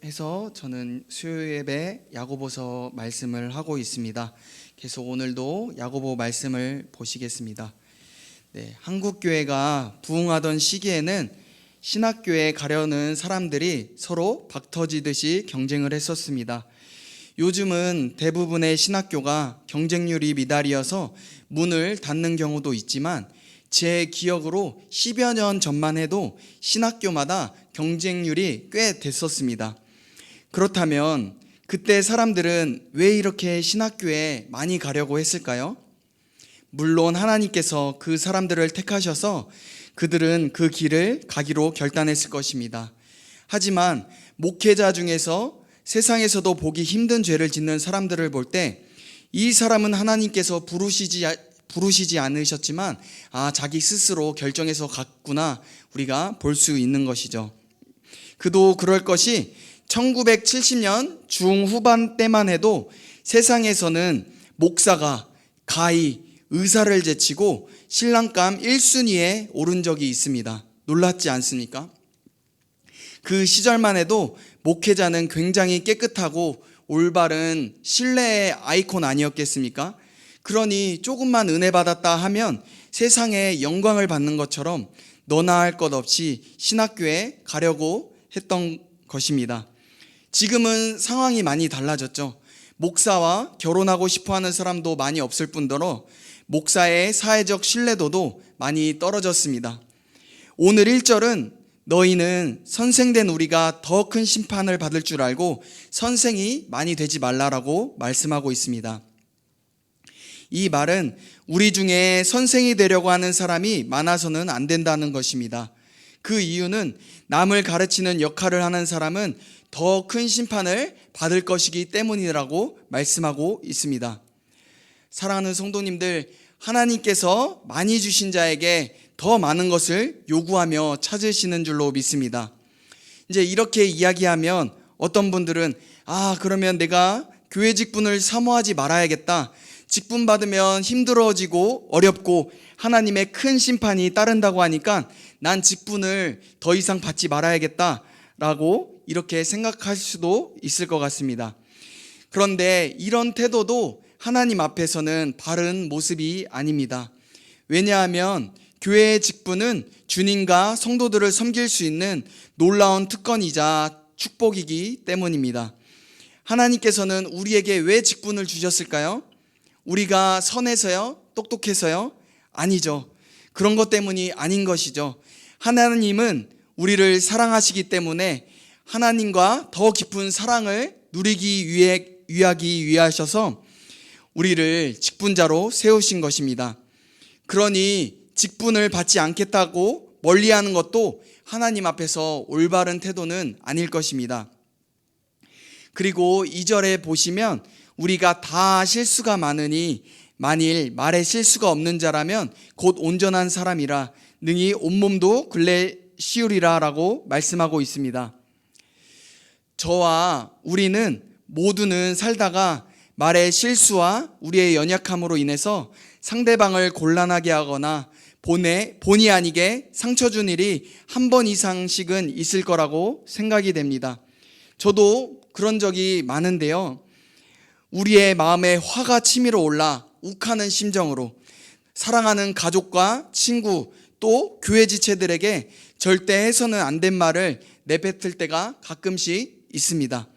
해서 저는 수요 예배 야고보서 말씀을 하고 있습니다. 계속 오늘도 야고보 말씀을 보시겠습니다. 한국 교회가 부흥하던 시기에는 신학교에 가려는 사람들이 서로 박터지듯이 경쟁을 했었습니다. 요즘은 대부분의 신학교가 경쟁률이 미달이어서 문을 닫는 경우도 있지만 제 기억으로 10여 년 전만 해도 신학교마다 경쟁률이 꽤 됐었습니다. 그렇다면 그때 사람들은 왜 이렇게 신학교에 많이 가려고 했을까요? 물론 하나님께서 그 사람들을 택하셔서 그들은 그 길을 가기로 결단했을 것입니다. 하지만 목회자 중에서 세상에서도 보기 힘든 죄를 짓는 사람들을 볼 때 이 사람은 하나님께서 부르시지 않으셨지만 자기 스스로 결정해서 갔구나 우리가 볼 수 있는 것이죠. 그도 그럴 것이 1970년 중후반 때만 해도 세상에서는 목사가 가히 의사를 제치고 신랑감 1순위에 오른 적이 있습니다. 놀랍지 않습니까? 그 시절만 해도 목회자는 굉장히 깨끗하고 올바른 신뢰의 아이콘 아니었겠습니까? 그러니 조금만 은혜 받았다 하면 세상에 영광을 받는 것처럼 너나 할 것 없이 신학교에 가려고 했던 것입니다. 지금은 상황이 많이 달라졌죠. 목사와 결혼하고 싶어하는 사람도 많이 없을 뿐더러 목사의 사회적 신뢰도도 많이 떨어졌습니다. 오늘 1절은 너희는 선생된 우리가 더 큰 심판을 받을 줄 알고 선생이 많이 되지 말라라고 말씀하고 있습니다. 이 말은 우리 중에 선생이 되려고 하는 사람이 많아서는 안 된다는 것입니다. 그 이유는 남을 가르치는 역할을 하는 사람은 더 큰 심판을 받을 것이기 때문이라고 말씀하고 있습니다. 사랑하는 성도님들, 하나님께서 많이 주신 자에게 더 많은 것을 요구하며 찾으시는 줄로 믿습니다. 이제 이렇게 이야기하면 어떤 분들은 그러면 내가 교회 직분을 사모하지 말아야겠다. 직분 받으면 힘들어지고 어렵고 하나님의 큰 심판이 따른다고 하니까 난 직분을 더 이상 받지 말아야겠다라고 이렇게 생각할 수도 있을 것 같습니다. 그런데 이런 태도도 하나님 앞에서는 바른 모습이 아닙니다. 왜냐하면 교회의 직분은 주님과 성도들을 섬길 수 있는 놀라운 특권이자 축복이기 때문입니다. 하나님께서는 우리에게 왜 직분을 주셨을까요? 우리가 선해서요? 똑똑해서요? 아니죠. 그런 것 때문이 아닌 것이죠. 하나님은 우리를 사랑하시기 때문에 하나님과 더 깊은 사랑을 누리기 위하셔서 우리를 직분자로 세우신 것입니다. 그러니 직분을 받지 않겠다고 멀리하는 것도 하나님 앞에서 올바른 태도는 아닐 것입니다. 그리고 2절에 보시면 우리가 다 실수가 많으니 만일 말에 실수가 없는 자라면 곧 온전한 사람이라 능히 온몸도 근래 씌우리라 라고 말씀하고 있습니다. 저와 우리는 모두는 살다가 말의 실수와 우리의 연약함으로 인해서 상대방을 곤란하게 하거나 본의 아니게 상처 준 일이 한 번 이상씩은 있을 거라고 생각이 됩니다. 저도 그런 적이 많은데요. 우리의 마음에 화가 치밀어 올라 욱하는 심정으로 사랑하는 가족과 친구 또 교회 지체들에게 절대 해서는 안 된 말을 내뱉을 때가 가끔씩 있습니다.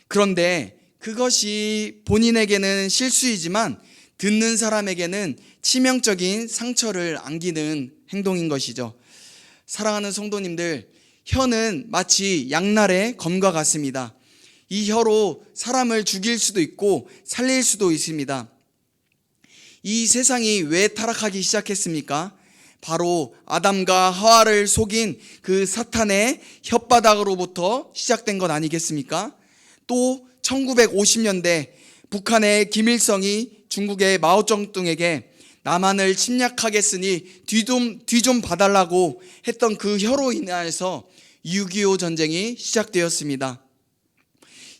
그런데 그것이 본인에게는 실수이지만 듣는 사람에게는 치명적인 상처를 안기는 행동인 것이죠. 사랑하는 성도님들, 혀는 마치 양날의 검과 같습니다. 이 혀로 사람을 죽일 수도 있고 살릴 수도 있습니다. 이 세상이 왜 타락하기 시작했습니까? 바로 아담과 하와를 속인 그 사탄의 혓바닥으로부터 시작된 것 아니겠습니까? 또 1950년대 북한의 김일성이 중국의 마오쩌둥에게 남한을 침략하겠으니 뒤 좀 봐달라고 했던 그 혀로 인해서 6.25 전쟁이 시작되었습니다.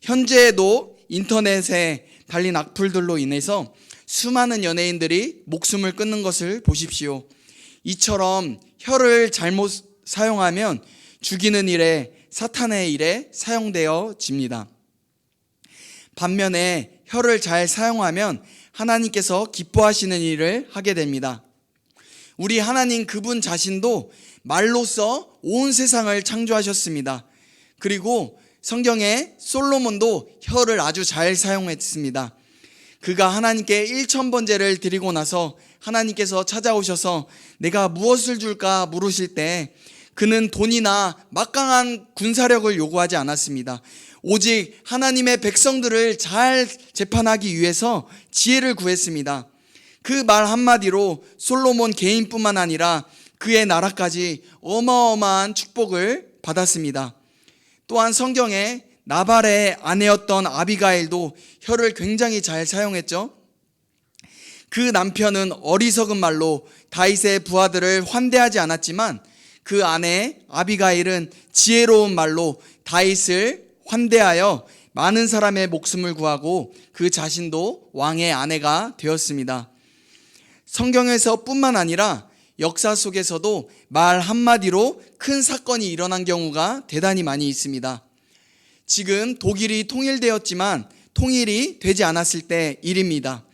현재에도 인터넷에 달린 악플들로 인해서 수많은 연예인들이 목숨을 끊는 것을 보십시오. 이처럼 혀를 잘못 사용하면 죽이는 일에 사탄의 일에 사용되어집니다. 반면에 혀를 잘 사용하면 하나님께서 기뻐하시는 일을 하게 됩니다. 우리 하나님 그분 자신도 말로써 온 세상을 창조하셨습니다. 그리고 성경에 솔로몬도 혀를 아주 잘 사용했습니다. 그가 하나님께 1000번제를 드리고 나서 하나님께서 찾아오셔서 내가 무엇을 줄까 물으실 때 그는 돈이나 막강한 군사력을 요구하지 않았습니다. 오직 하나님의 백성들을 잘 재판하기 위해서 지혜를 구했습니다. 그 말 한마디로 솔로몬 개인뿐만 아니라 그의 나라까지 어마어마한 축복을 받았습니다. 또한 성경에 나발의 아내였던 아비가일도 혀를 굉장히 잘 사용했죠. 그 남편은 어리석은 말로 다윗의 부하들을 환대하지 않았지만 그 아내 아비가일은 지혜로운 말로 다윗을 환대하여 많은 사람의 목숨을 구하고 그 자신도 왕의 아내가 되었습니다. 성경에서 뿐만 아니라 역사 속에서도 말 한마디로 큰 사건이 일어난 경우가 대단히 많이 있습니다. 지금 독일이 통일되었지만 통일이 되지 않았을 때 일입니다.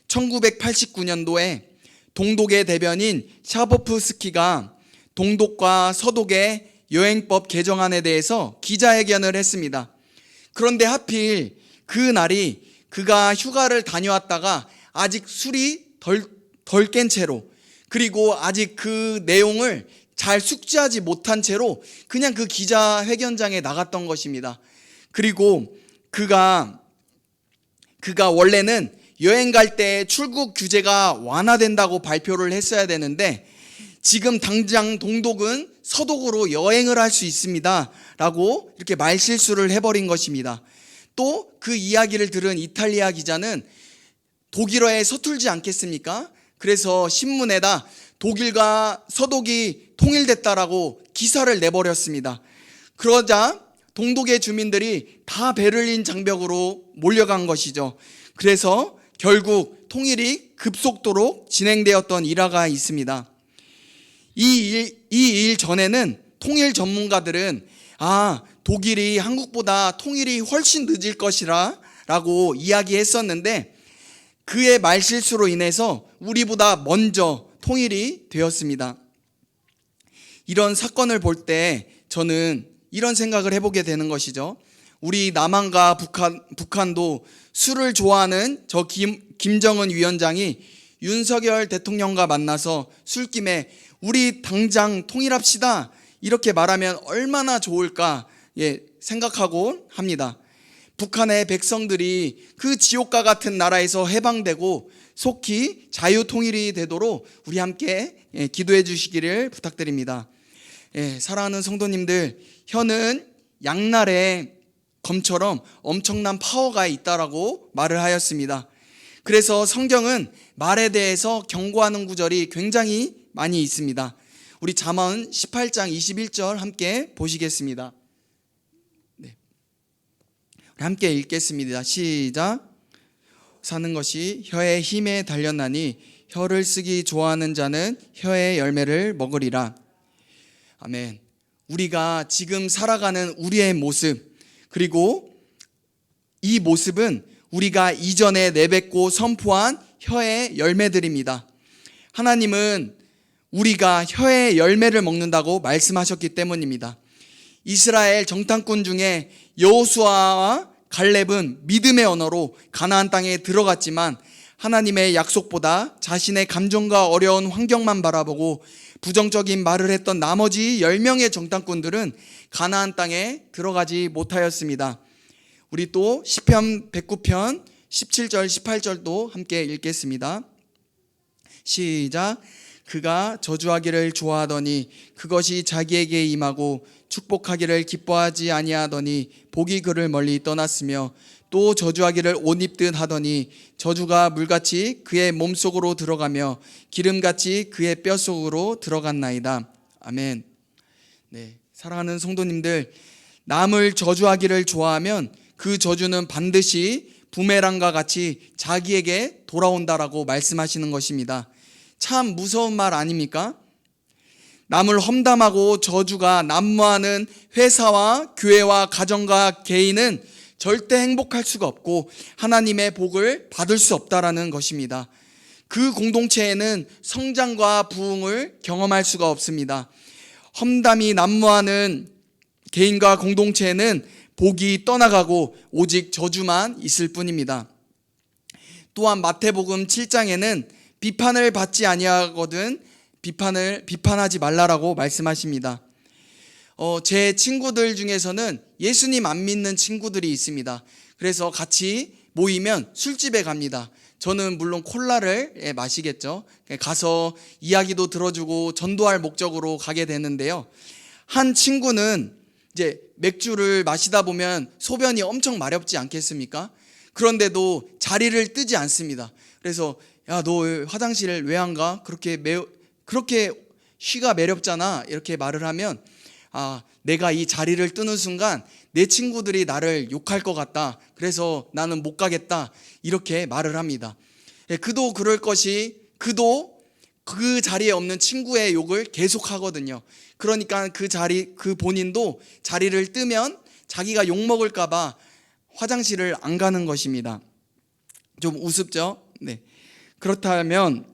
1989년도에 동독의 대변인 샤보프스키가 동독과 서독의 여행법 개정안에 대해서 기자회견을 했습니다. 그런데 하필 그 날이 그가 휴가를 다녀왔다가 아직 술이 덜 깬 채로, 그리고 아직 그 내용을 잘 숙지하지 못한 채로 그냥 그 기자회견장에 나갔던 것입니다. 그리고 그가 원래는 여행 갈 때 출국 규제가 완화된다고 발표를 했어야 되는데 지금 당장 동독은 서독으로 여행을 할 수 있습니다 라고 이렇게 말실수를 해버린 것입니다. 또 그 이야기를 들은 이탈리아 기자는 독일어에 서툴지 않겠습니까? 그래서 신문에다 독일과 서독이 통일됐다라고 기사를 내버렸습니다. 그러자 동독의 주민들이 다 베를린 장벽으로 몰려간 것이죠. 그래서 결국 통일이 급속도로 진행되었던 일화가 있습니다. 이 일 전에는 통일 전문가들은 독일이 한국보다 통일이 훨씬 늦을 것이라 라고 이야기했었는데 그의 말실수로 인해서 우리보다 먼저 통일이 되었습니다. 이런 사건을 볼 때 저는 이런 생각을 해보게 되는 것이죠. 우리 남한과 북한도 술을 좋아하는 저 김정은 위원장이 윤석열 대통령과 만나서 술김에 우리 당장 통일합시다 이렇게 말하면 얼마나 좋을까 생각하곤 합니다. 북한의 백성들이 그 지옥과 같은 나라에서 해방되고 속히 자유통일이 되도록 우리 함께 기도해 주시기를 부탁드립니다. 사랑하는 성도님들, 혀는 양날의 검처럼 엄청난 파워가 있다라고 말을 하였습니다. 그래서 성경은 말에 대해서 경고하는 구절이 굉장히 많이 있습니다. 우리 잠언 18장 21절 함께 보시겠습니다. 함께 읽겠습니다. 시작. 사는 것이 혀의 힘에 달렸나니 혀를 쓰기 좋아하는 자는 혀의 열매를 먹으리라. 아멘. 우리가 지금 살아가는 우리의 모습, 그리고 이 모습은 우리가 이전에 내뱉고 선포한 혀의 열매들입니다. 하나님은 우리가 혀의 열매를 먹는다고 말씀하셨기 때문입니다. 이스라엘 정탐꾼 중에 여호수아와 갈렙은 믿음의 언어로 가나안 땅에 들어갔지만 하나님의 약속보다 자신의 감정과 어려운 환경만 바라보고 부정적인 말을 했던 나머지 10명의 정탐꾼들은 가나안 땅에 들어가지 못하였습니다. 우리 또 시편 109편 17절 18절도 함께 읽겠습니다. 시작. 그가 저주하기를 좋아하더니 그것이 자기에게 임하고 축복하기를 기뻐하지 아니하더니 복이 그를 멀리 떠났으며 또 저주하기를 옷 입듯 하더니 저주가 물같이 그의 몸속으로 들어가며 기름같이 그의 뼛속으로 들어갔나이다. 아멘. 사랑하는 성도님들, 남을 저주하기를 좋아하면 그 저주는 반드시 부메랑과 같이 자기에게 돌아온다라고 말씀하시는 것입니다. 참 무서운 말 아닙니까? 남을 험담하고 저주가 난무하는 회사와 교회와 가정과 개인은 절대 행복할 수가 없고 하나님의 복을 받을 수 없다라는 것입니다. 그 공동체에는 성장과 부흥을 경험할 수가 없습니다. 험담이 난무하는 개인과 공동체에는 복이 떠나가고 오직 저주만 있을 뿐입니다. 또한 마태복음 7장에는 비판을 받지 아니하거든 비판하지 말라라고 말씀하십니다. 제 친구들 중에서는 예수님 안 믿는 친구들이 있습니다. 그래서 같이 모이면 술집에 갑니다. 저는 물론 콜라를 마시겠죠. 가서 이야기도 들어주고 전도할 목적으로 가게 되는데요. 한 친구는 이제 맥주를 마시다 보면 소변이 엄청 마렵지 않겠습니까? 그런데도 자리를 뜨지 않습니다. 그래서 야, 너 화장실 왜 안 가? 그렇게 쉬가 매렵잖아. 이렇게 말을 하면 내가 이 자리를 뜨는 순간 내 친구들이 나를 욕할 것 같다. 그래서 나는 못 가겠다. 이렇게 말을 합니다. 그도 그 자리에 없는 친구의 욕을 계속 하거든요. 그러니까 그 본인도 자리를 뜨면 자기가 욕 먹을까 봐 화장실을 안 가는 것입니다. 좀 우습죠? 네. 그렇다면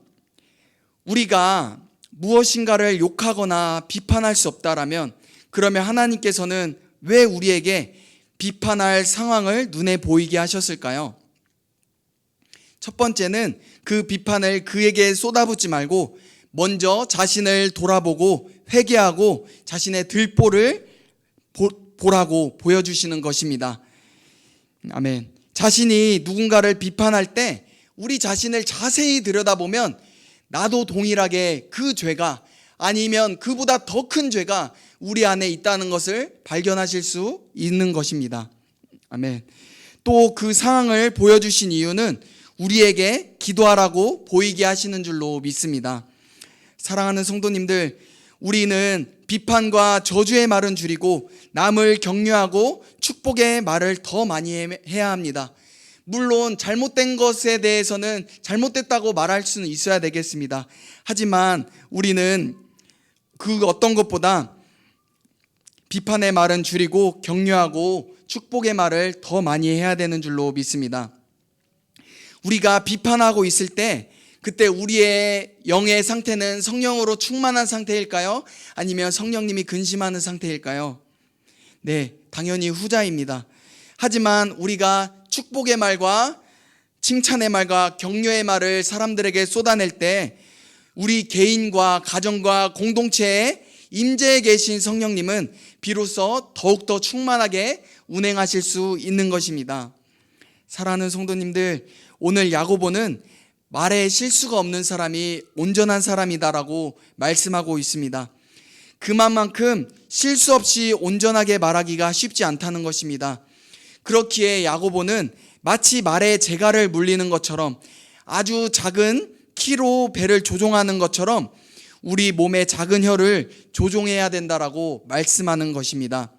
우리가 무엇인가를 욕하거나 비판할 수 없다라면 그러면 하나님께서는 왜 우리에게 비판할 상황을 눈에 보이게 하셨을까요? 첫 번째는 그 비판을 그에게 쏟아붓지 말고 먼저 자신을 돌아보고 회개하고 자신의 들보를 보라고 보여주시는 것입니다. 아멘. 자신이 누군가를 비판할 때 우리 자신을 자세히 들여다보면 나도 동일하게 그 죄가 아니면 그보다 더 큰 죄가 우리 안에 있다는 것을 발견하실 수 있는 것입니다. 아멘. 또 그 상황을 보여주신 이유는 우리에게 기도하라고 보이게 하시는 줄로 믿습니다. 사랑하는 성도님들, 우리는 비판과 저주의 말은 줄이고 남을 격려하고 축복의 말을 더 많이 해야 합니다. 물론 잘못된 것에 대해서는 잘못됐다고 말할 수는 있어야 되겠습니다. 하지만 우리는 그 어떤 것보다 비판의 말은 줄이고 격려하고 축복의 말을 더 많이 해야 되는 줄로 믿습니다. 우리가 비판하고 있을 때 그때 우리의 영의 상태는 성령으로 충만한 상태일까요? 아니면 성령님이 근심하는 상태일까요? 네, 당연히 후자입니다. 하지만 우리가 축복의 말과 칭찬의 말과 격려의 말을 사람들에게 쏟아낼 때 우리 개인과 가정과 공동체에 임재해 계신 성령님은 비로소 더욱더 충만하게 운행하실 수 있는 것입니다. 사랑하는 성도님들, 오늘 야고보는 말에 실수가 없는 사람이 온전한 사람이다라고 말씀하고 있습니다. 그만큼 실수 없이 온전하게 말하기가 쉽지 않다는 것입니다. 그렇기에 야고보는 마치 말에 재갈을 물리는 것처럼 아주 작은 키로 배를 조종하는 것처럼 우리 몸의 작은 혀를 조종해야 된다라고 말씀하는 것입니다.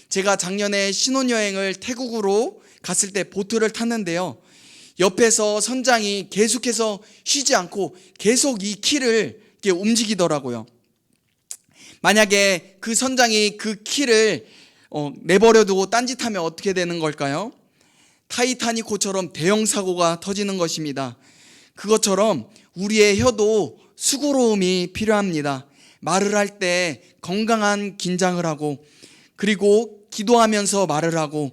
제가 작년에 신혼여행을 태국으로 갔을 때 보트를 탔는데요. 옆에서 선장이 계속해서 쉬지 않고 계속 이 키를 이렇게 움직이더라고요. 만약에 그 선장이 그 키를 내버려두고 딴짓하면 어떻게 되는 걸까요? 타이타닉호처럼 대형 사고가 터지는 것입니다. 그것처럼 우리의 혀도 수고로움이 필요합니다. 말을 할 때 건강한 긴장을 하고 그리고 기도하면서 말을 하고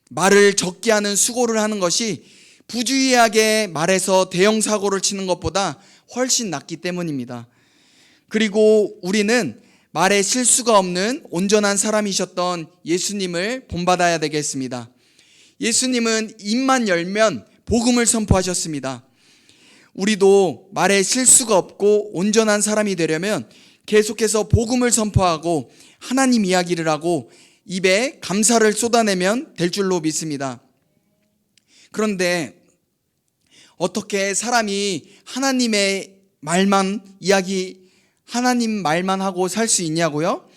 말을 적게 하는 수고를 하는 것이 부주의하게 말해서 대형 사고를 치는 것보다 훨씬 낫기 때문입니다. 그리고 우리는 말에 실수가 없는 온전한 사람이셨던 예수님을 본받아야 되겠습니다. 예수님은 입만 열면 복음을 선포하셨습니다. 우리도 말에 실수가 없고 온전한 사람이 되려면 계속해서 복음을 선포하고 하나님 이야기를 하고 입에 감사를 쏟아내면 될 줄로 믿습니다. 그런데 어떻게 사람이 하나님 말만 하고 살 수 있냐고요?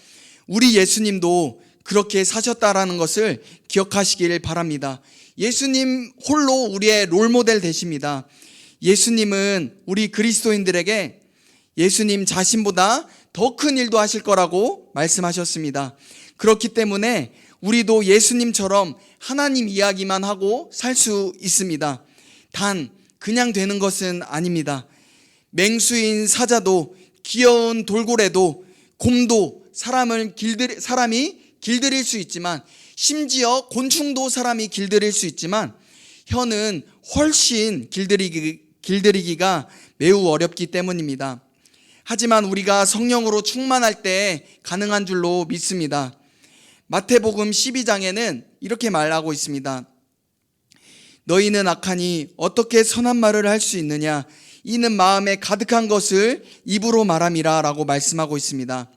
우리 예수님도 그렇게 사셨다라는 것을 기억하시길 바랍니다. 예수님 홀로 우리의 롤모델 되십니다. 예수님은 우리 그리스도인들에게 예수님 자신보다 더 큰 일도 하실 거라고 말씀하셨습니다. 그렇기 때문에 우리도 예수님처럼 하나님 이야기만 하고 살 수 있습니다. 단 그냥 되는 것은 아닙니다. 맹수인 사자도 귀여운 돌고래도 곰도 사람이 길들일 수 있지만, 심지어 곤충도 사람이 길들일 수 있지만 혀는 훨씬 길들이기가 매우 어렵기 때문입니다. 하지만 우리가 성령으로 충만할 때 가능한 줄로 믿습니다. 마태복음 12장에는 이렇게 말하고 있습니다. 너희는 악하니 어떻게 선한 말을 할 수 있느냐? 이는 마음에 가득한 것을 입으로 말함이라 라고 말씀하고 있습니다.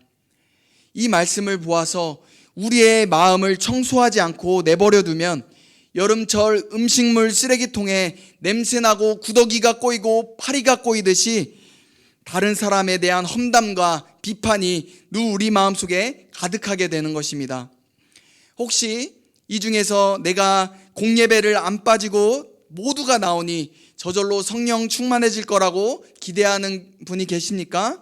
이 말씀을 보아서 우리의 마음을 청소하지 않고 내버려 두면 여름철 음식물 쓰레기통에 냄새나고 구더기가 꼬이고 파리가 꼬이듯이 다른 사람에 대한 험담과 비판이 늘 우리 마음속에 가득하게 되는 것입니다. 혹시 이 중에서 내가 공예배를 안 빠지고 모두가 나오니 저절로 성령 충만해질 거라고 기대하는 분이 계십니까?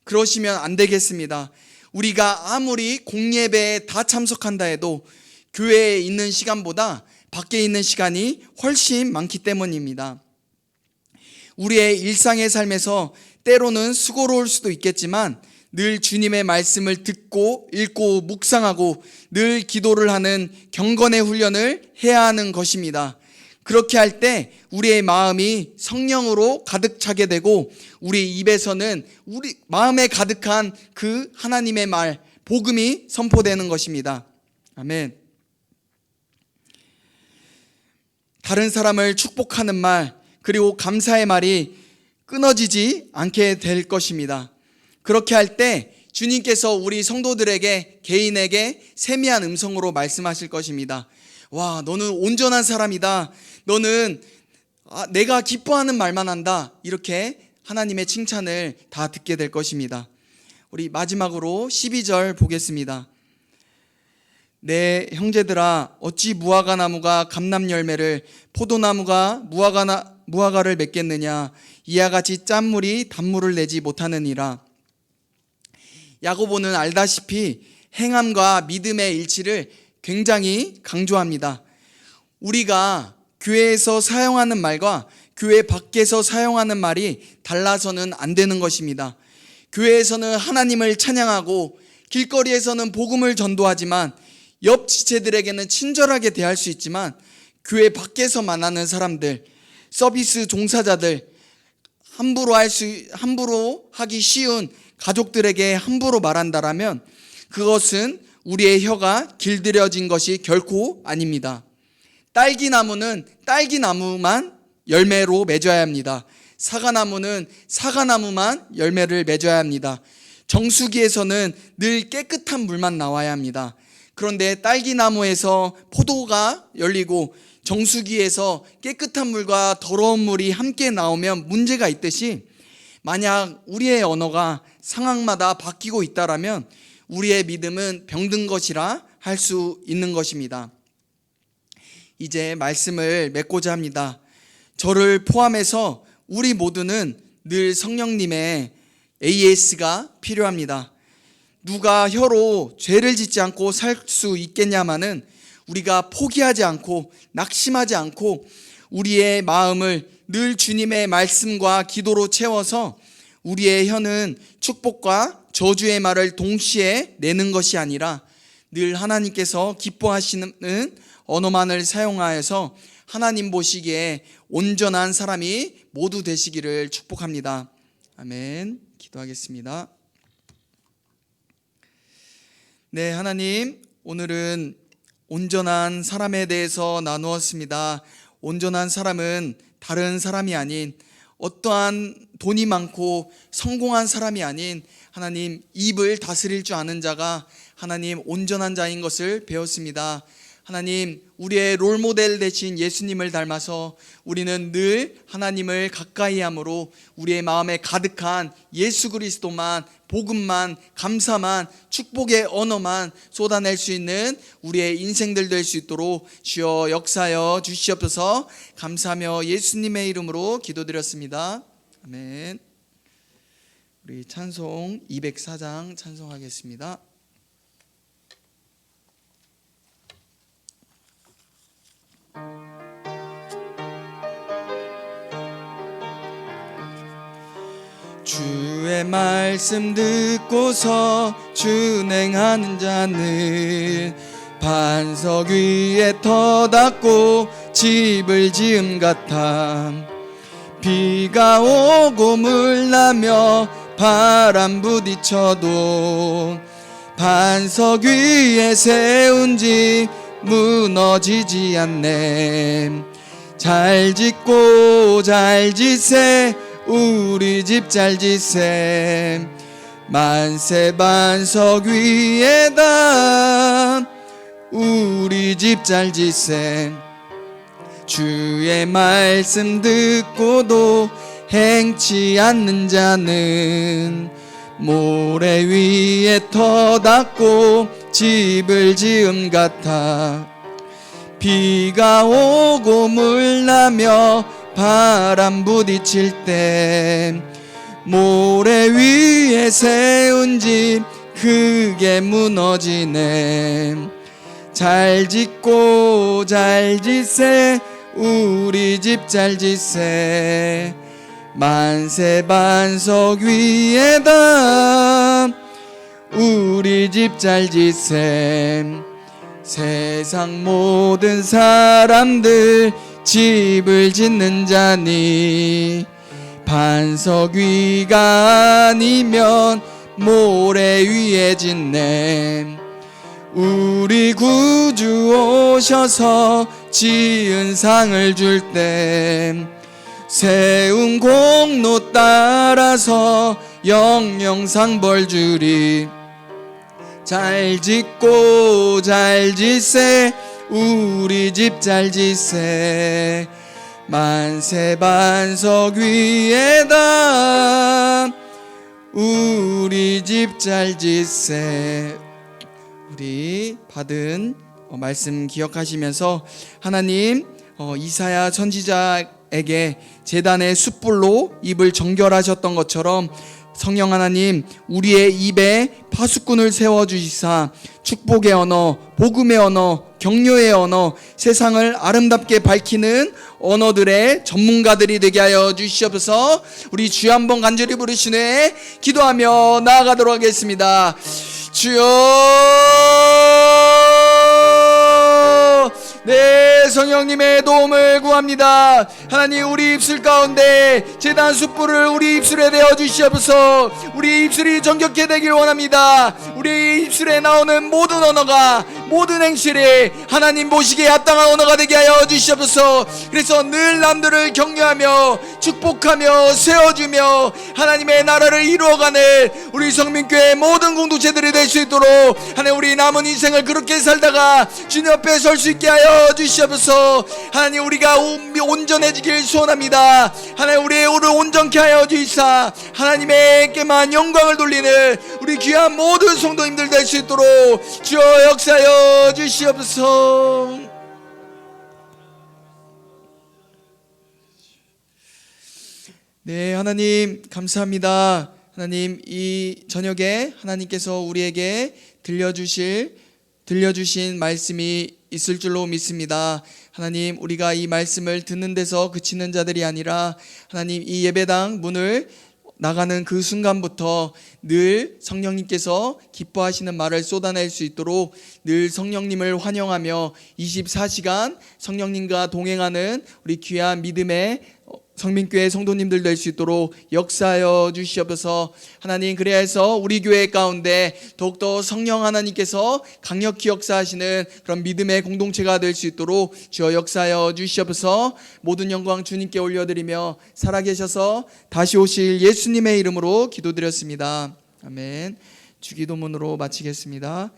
그러시면 안 되겠습니다. 우리가 아무리 공예배에 다 참석한다 해도 교회에 있는 시간보다 밖에 있는 시간이 훨씬 많기 때문입니다. 우리의 일상의 삶에서 때로는 수고로울 수도 있겠지만 늘 주님의 말씀을 듣고 읽고 묵상하고 늘 기도를 하는 경건의 훈련을 해야 하는 것입니다. 그렇게 할 때 우리의 마음이 성령으로 가득 차게 되고 우리 입에서는 우리 마음에 가득한 그 하나님의 말, 복음이 선포되는 것입니다. 아멘. 다른 사람을 축복하는 말, 그리고 감사의 말이 끊어지지 않게 될 것입니다. 그렇게 할 때 주님께서 우리 성도들에게, 개인에게 세미한 음성으로 말씀하실 것입니다. 와, 너는 온전한 사람이다. 너는 내가 기뻐하는 말만 한다. 이렇게 하나님의 칭찬을 다 듣게 될 것입니다. 우리 마지막으로 12절 보겠습니다. 내 형제들아, 어찌 무화과 나무가 감람 열매를, 포도나무가 무화과를 맺겠느냐? 이와 같이 짠물이 단물을 내지 못하느니라. 야고보는 알다시피 행함과 믿음의 일치를 굉장히 강조합니다. 우리가 교회에서 사용하는 말과 교회 밖에서 사용하는 말이 달라서는 안 되는 것입니다. 교회에서는 하나님을 찬양하고 길거리에서는 복음을 전도하지만 옆 지체들에게는 친절하게 대할 수 있지만 교회 밖에서 만나는 사람들, 서비스 종사자들, 함부로 하기 쉬운 가족들에게 함부로 말한다라면 그것은 우리의 혀가 길들여진 것이 결코 아닙니다. 딸기나무는 딸기나무만 열매로 맺어야 합니다. 사과나무는 사과나무만 열매를 맺어야 합니다. 정수기에서는 늘 깨끗한 물만 나와야 합니다. 그런데 딸기나무에서 포도가 열리고 정수기에서 깨끗한 물과 더러운 물이 함께 나오면 문제가 있듯이, 만약 우리의 언어가 상황마다 바뀌고 있다라면 우리의 믿음은 병든 것이라 할 수 있는 것입니다. 이제 말씀을 맺고자 합니다. 저를 포함해서 우리 모두는 늘 성령님의 AS가 필요합니다. 누가 혀로 죄를 짓지 않고 살 수 있겠냐마는 우리가 포기하지 않고 낙심하지 않고 우리의 마음을 늘 주님의 말씀과 기도로 채워서 우리의 혀는 축복과 저주의 말을 동시에 내는 것이 아니라 늘 하나님께서 기뻐하시는 언어만을 사용하여서 하나님 보시기에 온전한 사람이 모두 되시기를 축복합니다. 아멘. 기도하겠습니다. 네, 하나님, 오늘은 온전한 사람에 대해서 나누었습니다. 온전한 사람은 다른 사람이 아닌, 어떠한 돈이 많고 성공한 사람이 아닌 하나님, 입을 다스릴 줄 아는 자가 하나님 온전한 자인 것을 배웠습니다. 하나님, 우리의 롤모델 되신 예수님을 닮아서 우리는 늘 하나님을 가까이 함으로 우리의 마음에 가득한 예수 그리스도만, 복음만, 감사만, 축복의 언어만 쏟아낼 수 있는 우리의 인생들 될 수 있도록 주여 역사하여 주시옵소서. 감사하며 예수님의 이름으로 기도드렸습니다. 아멘. 우리 찬송 204장 찬송하겠습니다. 주의 말씀 듣고서 준행하는 자는 반석 위에 터닫고 집을 지음 같아. 비가 오고 물 나며 바람 부딪혀도 반석 위에 세운 집 무너지지 않네. 잘 짓고 잘 짓세 우리 집 잘 짓세. 만세 반석 위에다 우리 집 잘 짓세. 주의 말씀 듣고도 행치 않는 자는 모래 위에 터닫고 집을 지음 같아. 비가 오고 물 나며 바람 부딪힐 때 모래 위에 세운 집 크게 무너지네. 잘 짓고 잘 짓세 우리 집 잘 짓세. 만세 반석 위에다 우리 집 잘 짓세. 세상 모든 사람들 집을 짓는 자니 반석 위가 아니면 모래 위에 짓네. 우리 구주 오셔서 지은 상을 줄 때 세운 공로 따라서 영영상 벌 주리. 잘 짓고 잘 짓세 우리 집 잘 짓세. 만세 반석 위에다 우리 집 잘 짓세. 우리 받은 말씀 기억하시면서 하나님 이사야 선지자에게 제단의 숯불로 입을 정결하셨던 것처럼 성령 하나님 우리의 입에 파수꾼을 세워주시사 축복의 언어, 복음의 언어, 격려의 언어, 세상을 아름답게 밝히는 언어들의 전문가들이 되게 하여 주시옵소서. 우리 주여 한번 간절히 부르신 후에 기도하며 나아가도록 하겠습니다. 주여, 네, 성령님의 도움을 구합니다. 하나님 우리 입술 가운데 제단 숯불을 우리 입술에 대어 주시옵소서. 우리 입술이 정결케 되길 원합니다. 우리 입술에 나오는 모든 언어가, 모든 행실이 하나님 보시기에 합당한 언어가 되게 하여 주시옵소서. 그래서 늘 남들을 격려하며 축복하며 세워주며 하나님의 나라를 이루어가는 우리 성민교회 모든 공동체들이 될 수 있도록 하나님 우리 남은 인생을 그렇게 살다가 주님 옆에 설 수 있게 하여 주시옵소서. 하나님 우리가 온전해지길 소원합니다. 하나님 우리의 오를 온전케 하여 주시사 하나님에게만 영광을 돌리는 우리 귀한 모든 성도님들 될 수 있도록 주여 역사하여 주시옵소서. 네, 하나님 감사합니다. 하나님 이 저녁에 하나님께서 우리에게 들려주신 말씀이 있을 줄로 믿습니다. 하나님 우리가 이 말씀을 듣는 데서 그치는 자들이 아니라 하나님 이 예배당 문을 나가는 그 순간부터 늘 성령님께서 기뻐하시는 말을 쏟아낼 수 있도록 늘 성령님을 환영하며 24시간 성령님과 동행하는 우리 귀한 믿음의 성민교회 성도님들 될 수 있도록 역사하여 주시옵소서. 하나님 그래야 해서 우리 교회 가운데 더욱더 성령 하나님께서 강력히 역사하시는 그런 믿음의 공동체가 될 수 있도록 주여 역사하여 주시옵소서. 모든 영광 주님께 올려드리며 살아계셔서 다시 오실 예수님의 이름으로 기도드렸습니다. 아멘. 주기도문으로 마치겠습니다.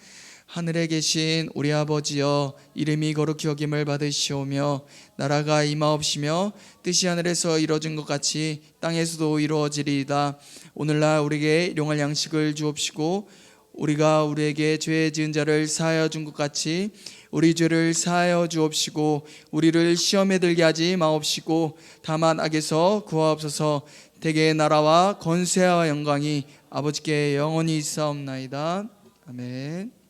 하늘에 계신 우리 아버지여, 이름이 거룩히 여김을 받으시오며 나라가 임하옵시며 뜻이 하늘에서 이루어진 것 같이 땅에서도 이루어지리이다. 오늘날 우리에게 일용할 양식을 주옵시고 우리가 우리에게 죄 지은 자를 사하여 준 것 같이 우리 죄를 사하여 주옵시고 우리를 시험에 들게 하지 마옵시고 다만 악에서 구하옵소서. 대개의 나라와 권세와 영광이 아버지께 영원히 있사옵나이다. 아멘.